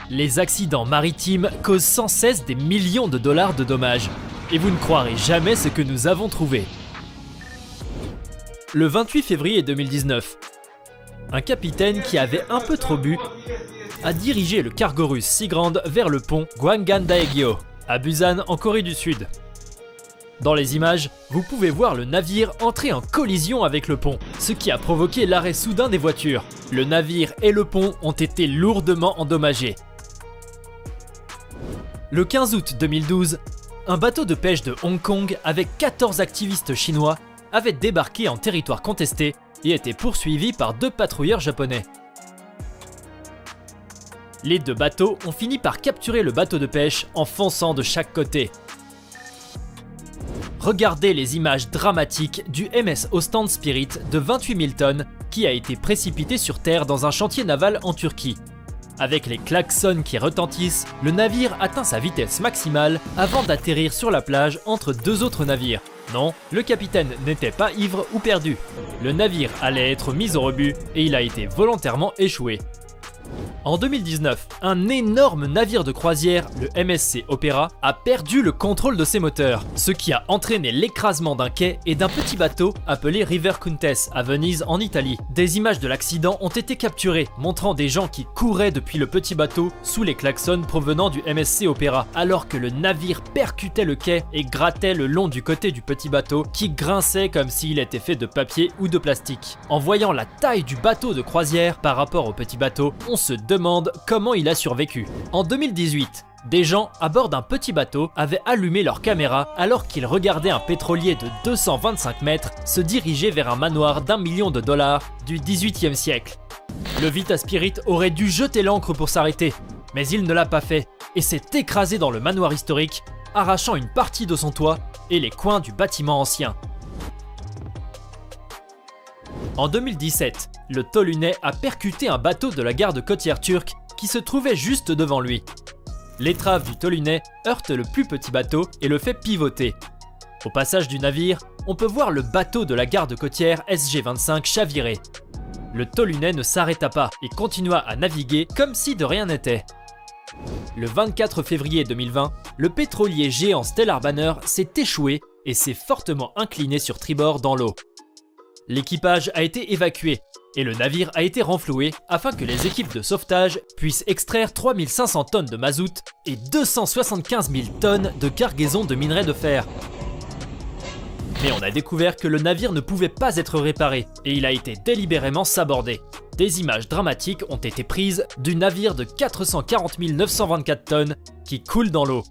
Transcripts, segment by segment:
Les accidents maritimes causent sans cesse des millions de dollars de dommages. Et vous ne croirez jamais ce que nous avons trouvé. Le 28 février 2019, un capitaine qui avait un peu trop bu a dirigé le cargo russe Seagrand vers le pont Gwangan-Daegueo, à Busan en Corée du Sud. Dans les images, vous pouvez voir le navire entrer en collision avec le pont, ce qui a provoqué l'arrêt soudain des voitures. Le navire et le pont ont été lourdement endommagés. Le 15 août 2012, un bateau de pêche de Hong Kong avec 14 activistes chinois avait débarqué en territoire contesté et était poursuivi par 2 patrouilleurs japonais. Les 2 bateaux ont fini par capturer le bateau de pêche en fonçant de chaque côté. Regardez les images dramatiques du MS Ostand Spirit de 28 000 tonnes qui a été précipité sur terre dans un chantier naval en Turquie. Avec les klaxons qui retentissent, le navire atteint sa vitesse maximale avant d'atterrir sur la plage entre 2 autres navires. Non, le capitaine n'était pas ivre ou perdu. Le navire allait être mis au rebut et il a été volontairement échoué. En 2019, un énorme navire de croisière, le MSC Opera, a perdu le contrôle de ses moteurs, ce qui a entraîné l'écrasement d'un quai et d'un petit bateau appelé River Countess à Venise en Italie. Des images de l'accident ont été capturées, montrant des gens qui couraient depuis le petit bateau sous les klaxons provenant du MSC Opera, alors que le navire percutait le quai et grattait le long du côté du petit bateau qui grinçait comme s'il était fait de papier ou de plastique. En voyant la taille du bateau de croisière par rapport au petit bateau, on se demande comment il a survécu. En 2018, des gens à bord d'un petit bateau avaient allumé leur caméra alors qu'ils regardaient un pétrolier de 225 mètres se diriger vers un manoir d'1 million de dollars du XVIIIe siècle. Le Vita Spirit aurait dû jeter l'ancre pour s'arrêter, mais il ne l'a pas fait et s'est écrasé dans le manoir historique, arrachant une partie de son toit et les coins du bâtiment ancien. En 2017, le Tolunais a percuté un bateau de la garde côtière turque qui se trouvait juste devant lui. L'étrave du Tolunais heurte le plus petit bateau et le fait pivoter. Au passage du navire, on peut voir le bateau de la garde côtière SG-25 chavirer. Le Tolunais ne s'arrêta pas et continua à naviguer comme si de rien n'était. Le 24 février 2020, le pétrolier géant Stellar Banner s'est échoué et s'est fortement incliné sur tribord dans l'eau. L'équipage a été évacué et le navire a été renfloué afin que les équipes de sauvetage puissent extraire 3500 tonnes de mazout et 275 000 tonnes de cargaison de minerais de fer. Mais on a découvert que le navire ne pouvait pas être réparé et il a été délibérément sabordé. Des images dramatiques ont été prises du navire de 440 924 tonnes qui coule dans l'eau.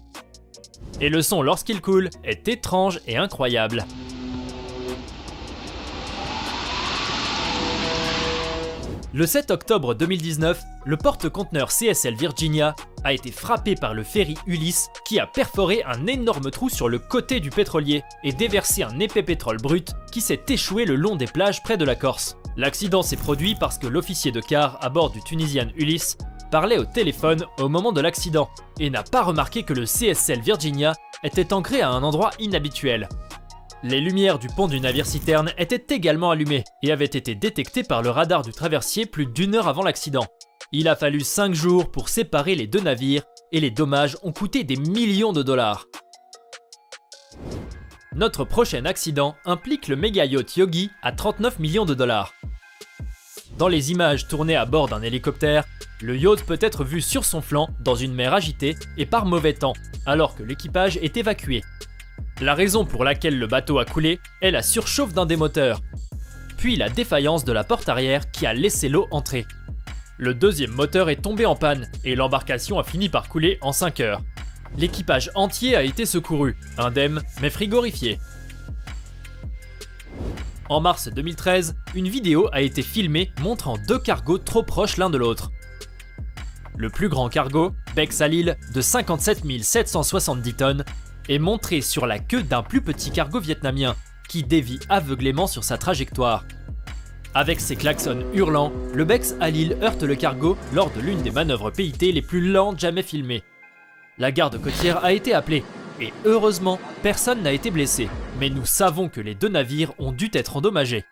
Et le son lorsqu'il coule est étrange et incroyable. Le 7 octobre 2019, le porte-conteneur CSL Virginia a été frappé par le ferry Ulysse qui a perforé un énorme trou sur le côté du pétrolier et déversé un épais pétrole brut qui s'est échoué le long des plages près de la Corse. L'accident s'est produit parce que l'officier de quart à bord du Tunisian Ulysse parlait au téléphone au moment de l'accident et n'a pas remarqué que le CSL Virginia était ancré à un endroit inhabituel. Les lumières du pont du navire-citerne étaient également allumées et avaient été détectées par le radar du traversier plus d'1 heure avant l'accident. Il a fallu 5 jours pour séparer les 2 navires et les dommages ont coûté des millions de dollars. Notre prochain accident implique le méga yacht Yogi à 39 millions de dollars. Dans les images tournées à bord d'un hélicoptère, le yacht peut être vu sur son flanc dans une mer agitée et par mauvais temps, alors que l'équipage est évacué. La raison pour laquelle le bateau a coulé est la surchauffe d'un des moteurs, puis la défaillance de la porte arrière qui a laissé l'eau entrer. Le deuxième moteur est tombé en panne et l'embarcation a fini par couler en 5 heures. L'équipage entier a été secouru, indemne mais frigorifié. En mars 2013, une vidéo a été filmée montrant 2 cargos trop proches l'un de l'autre. Le plus grand cargo, Bex Alil, de 57 770 tonnes, est montré sur la queue d'un plus petit cargo vietnamien qui dévie aveuglément sur sa trajectoire. Avec ses klaxons hurlants, le Bex Alil heurte le cargo lors de l'une des manœuvres PIT les plus lentes jamais filmées. La garde côtière a été appelée et heureusement, personne n'a été blessé. Mais nous savons que les 2 navires ont dû être endommagés.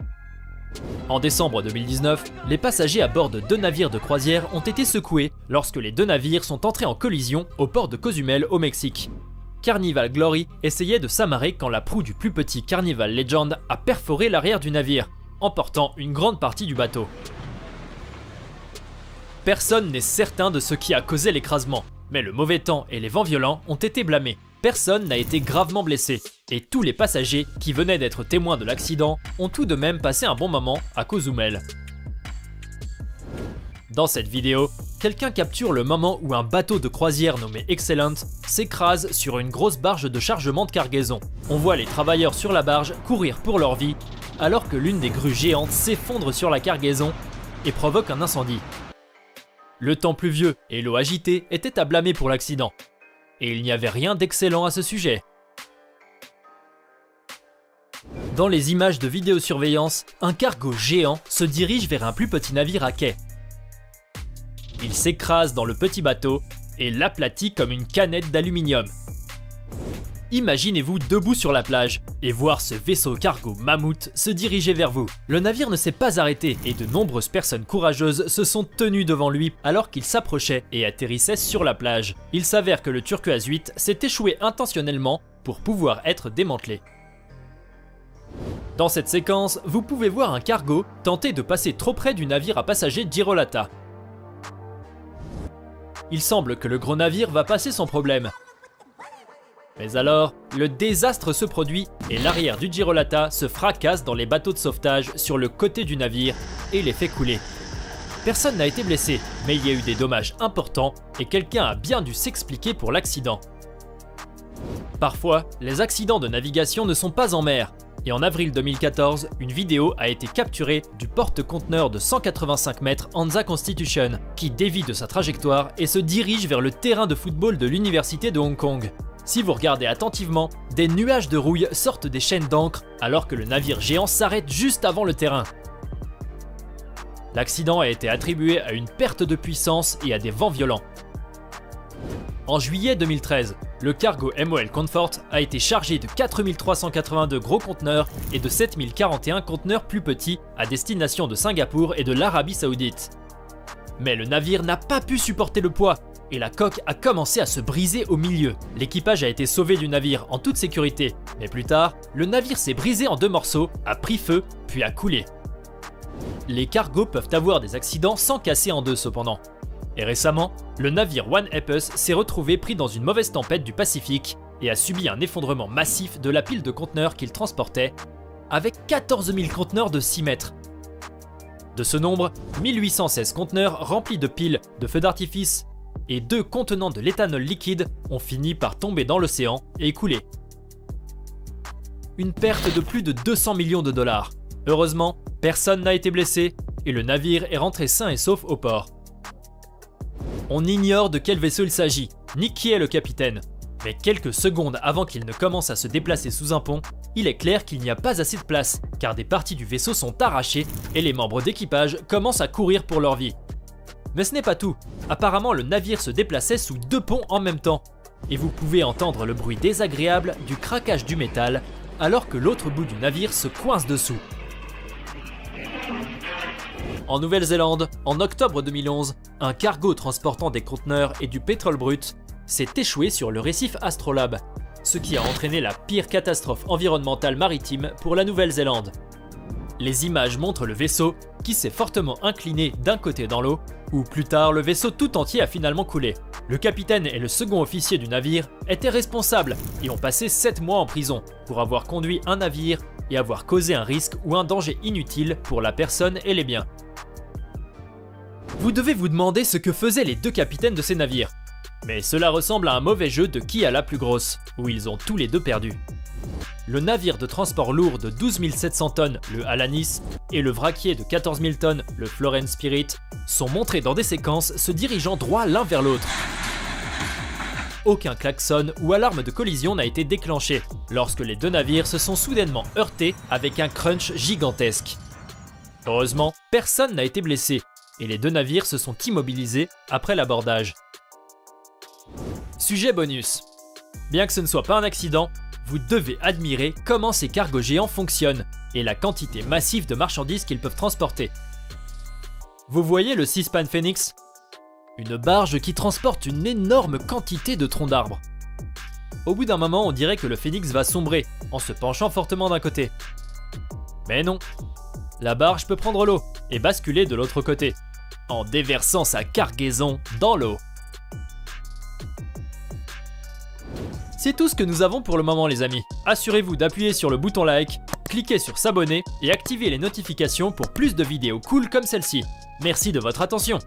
En décembre 2019, les passagers à bord de 2 navires de croisière ont été secoués lorsque les 2 navires sont entrés en collision au port de Cozumel au Mexique. Carnival Glory essayait de s'amarrer quand la proue du plus petit Carnival Legend a perforé l'arrière du navire, emportant une grande partie du bateau. Personne n'est certain de ce qui a causé l'écrasement, mais le mauvais temps et les vents violents ont été blâmés. Personne n'a été gravement blessé, et tous les passagers qui venaient d'être témoins de l'accident ont tout de même passé un bon moment à Cozumel. Dans cette vidéo, quelqu'un capture le moment où un bateau de croisière nommé Excellent s'écrase sur une grosse barge de chargement de cargaison. On voit les travailleurs sur la barge courir pour leur vie, alors que l'une des grues géantes s'effondre sur la cargaison et provoque un incendie. Le temps pluvieux et l'eau agitée étaient à blâmer pour l'accident, et il n'y avait rien d'excellent à ce sujet. Dans les images de vidéosurveillance, un cargo géant se dirige vers un plus petit navire à quai. Il s'écrase dans le petit bateau et l'aplatit comme une canette d'aluminium. Imaginez-vous debout sur la plage et voir ce vaisseau cargo mammouth se diriger vers vous. Le navire ne s'est pas arrêté et de nombreuses personnes courageuses se sont tenues devant lui alors qu'il s'approchait et atterrissait sur la plage. Il s'avère que le Turquoise 8 s'est échoué intentionnellement pour pouvoir être démantelé. Dans cette séquence, vous pouvez voir un cargo tenter de passer trop près du navire à passagers Girolata. Il semble que le gros navire va passer sans problème. Mais alors, le désastre se produit et l'arrière du Girolata se fracasse dans les bateaux de sauvetage sur le côté du navire et les fait couler. Personne n'a été blessé, mais il y a eu des dommages importants et quelqu'un a bien dû s'expliquer pour l'accident. Parfois, les accidents de navigation ne sont pas en mer, et en avril 2014, une vidéo a été capturée du porte-conteneur de 185 mètres Hansa Constitution, qui dévie de sa trajectoire et se dirige vers le terrain de football de l'université de Hong Kong. Si vous regardez attentivement, des nuages de rouille sortent des chaînes d'encre alors que le navire géant s'arrête juste avant le terrain. L'accident a été attribué à une perte de puissance et à des vents violents. En juillet 2013, le cargo MOL Comfort a été chargé de 4382 gros conteneurs et de 7041 conteneurs plus petits à destination de Singapour et de l'Arabie Saoudite. Mais le navire n'a pas pu supporter le poids et la coque a commencé à se briser au milieu. L'équipage a été sauvé du navire en toute sécurité, mais plus tard, le navire s'est brisé en 2 morceaux, a pris feu, puis a coulé. Les cargos peuvent avoir des accidents sans casser en deux cependant. Et récemment, le navire One Epus s'est retrouvé pris dans une mauvaise tempête du Pacifique et a subi un effondrement massif de la pile de conteneurs qu'il transportait, avec 14 000 conteneurs de 6 mètres. De ce nombre, 1816 conteneurs remplis de piles, de feux d'artifice et 2 contenant de l'éthanol liquide ont fini par tomber dans l'océan et couler. Une perte de plus de 200 millions de dollars. Heureusement, personne n'a été blessé et le navire est rentré sain et sauf au port. On ignore de quel vaisseau il s'agit, ni qui est le capitaine. Mais quelques secondes avant qu'il ne commence à se déplacer sous un pont, il est clair qu'il n'y a pas assez de place, car des parties du vaisseau sont arrachées et les membres d'équipage commencent à courir pour leur vie. Mais ce n'est pas tout, apparemment le navire se déplaçait sous 2 ponts en même temps, et vous pouvez entendre le bruit désagréable du craquage du métal, alors que l'autre bout du navire se coince dessous. En Nouvelle-Zélande, en octobre 2011, un cargo transportant des conteneurs et du pétrole brut s'est échoué sur le récif Astrolabe, ce qui a entraîné la pire catastrophe environnementale maritime pour la Nouvelle-Zélande. Les images montrent le vaisseau qui s'est fortement incliné d'un côté dans l'eau, où plus tard le vaisseau tout entier a finalement coulé. Le capitaine et le second officier du navire étaient responsables et ont passé 7 mois en prison pour avoir conduit un navire et avoir causé un risque ou un danger inutile pour la personne et les biens. Vous devez vous demander ce que faisaient les 2 capitaines de ces navires. Mais cela ressemble à un mauvais jeu de qui a la plus grosse, où ils ont tous les 2 perdu. Le navire de transport lourd de 12 700 tonnes, le Alanis, et le vraquier de 14 000 tonnes, le Florence Spirit, sont montrés dans des séquences se dirigeant droit l'un vers l'autre. Aucun klaxon ou alarme de collision n'a été déclenché lorsque les 2 navires se sont soudainement heurtés avec un crunch gigantesque. Heureusement, personne n'a été blessé et les 2 navires se sont immobilisés après l'abordage. Sujet bonus. Bien que ce ne soit pas un accident, vous devez admirer comment ces cargos géants fonctionnent et la quantité massive de marchandises qu'ils peuvent transporter. Vous voyez le Seaspan Phoenix? Une barge qui transporte une énorme quantité de troncs d'arbres. Au bout d'un moment, on dirait que le Phoenix va sombrer en se penchant fortement d'un côté. Mais non, la barge peut prendre l'eau et basculer de l'autre côté, en déversant sa cargaison dans l'eau. C'est tout ce que nous avons pour le moment les amis. Assurez-vous d'appuyer sur le bouton like, cliquez sur s'abonner et activez les notifications pour plus de vidéos cool comme celle-ci. Merci de votre attention.